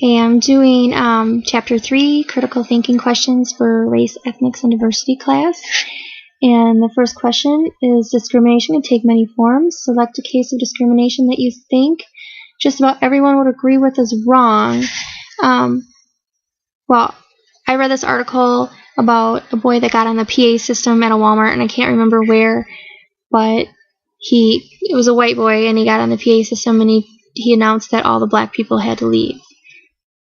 Okay, I'm doing Chapter 3, Critical Thinking Questions for Race, Ethnics, and Diversity class. And the first question is, discrimination can take many forms. Select a case of discrimination that you think just about everyone would agree with is wrong. Well, I read this article about a boy that got on the PA system at a Walmart, and I can't remember where, but it was a white boy, and he got on the PA system, and he announced that all the black people had to leave.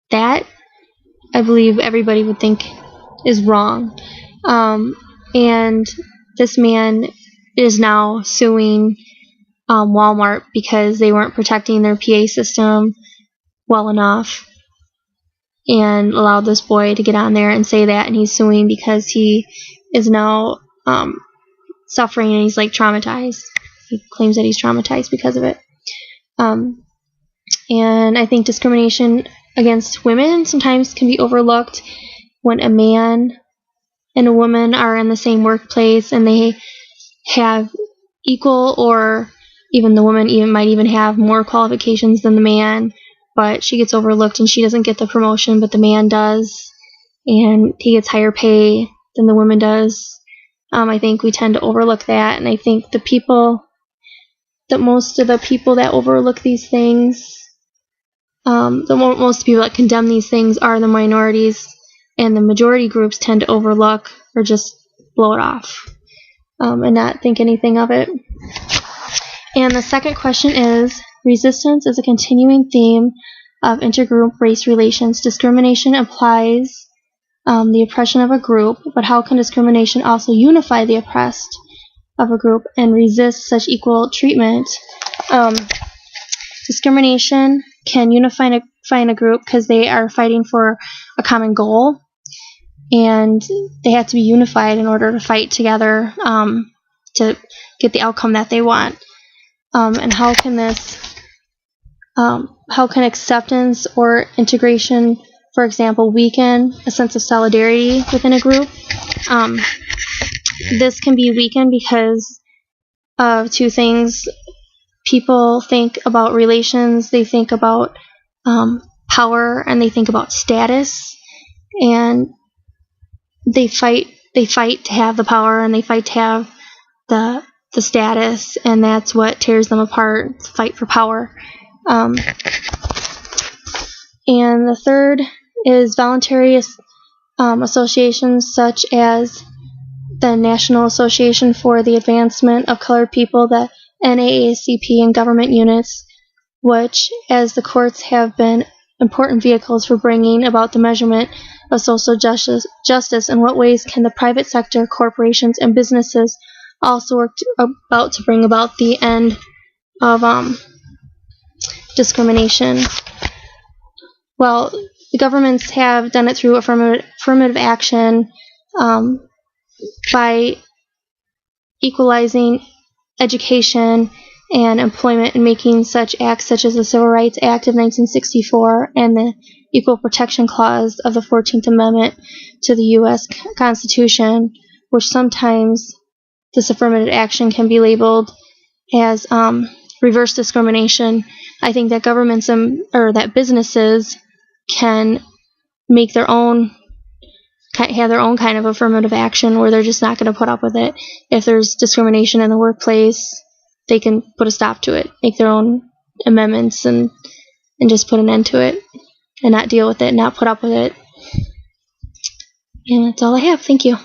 That, I believe everybody would think is wrong. And this man is now suing Walmart because they weren't protecting their PA system well enough and allowed this boy to get on there and say that, and he's suing because he is now suffering and he's like traumatized. He claims that he's traumatized because of it. And I think discrimination against women sometimes can be overlooked when a man and a woman are in the same workplace and they have equal, or even the woman might even have more qualifications than the man, but she gets overlooked and she doesn't get the promotion, but the man does, and he gets higher pay than the woman does. I think we tend to overlook that, and I think most of the people that overlook these things, most people that condemn these things are the minorities, and the majority groups tend to overlook or just blow it off and not think anything of it. And the second question is, resistance is a continuing theme of intergroup race relations. Discrimination implies the oppression of a group, but how can discrimination also unify the oppressed of a group and resist such equal treatment? Discrimination can unify a group because they are fighting for a common goal, and they have to be unified in order to fight together to get the outcome that they want. And how can acceptance or integration, for example, weaken a sense of solidarity within a group? This can be weakened because of two things. People think about relations, they think about power, and they think about status, and they fight to have the power, and they fight to have the status, and that's what tears them apart, the fight for power. And the third is voluntary associations such as the National Association for the Advancement of Colored People, the NAACP, and government units, which, as the courts have been important vehicles for bringing about the measurement of social justice. In what ways can the private sector, corporations, and businesses also work to bring about the end of discrimination? Well, the governments have done it through affirmative action by equalizing education and employment, and making such acts such as the Civil Rights Act of 1964 and the Equal Protection Clause of the 14th Amendment to the U.S. Constitution, which sometimes this affirmative action can be labeled as reverse discrimination. I think that governments or that businesses can make their own, have their own kind of affirmative action where they're just not going to put up with it. If there's discrimination in the workplace, they can put a stop to it, make their own amendments, and just put an end to it, and not deal with it, not put up with it. And that's all I have. Thank you.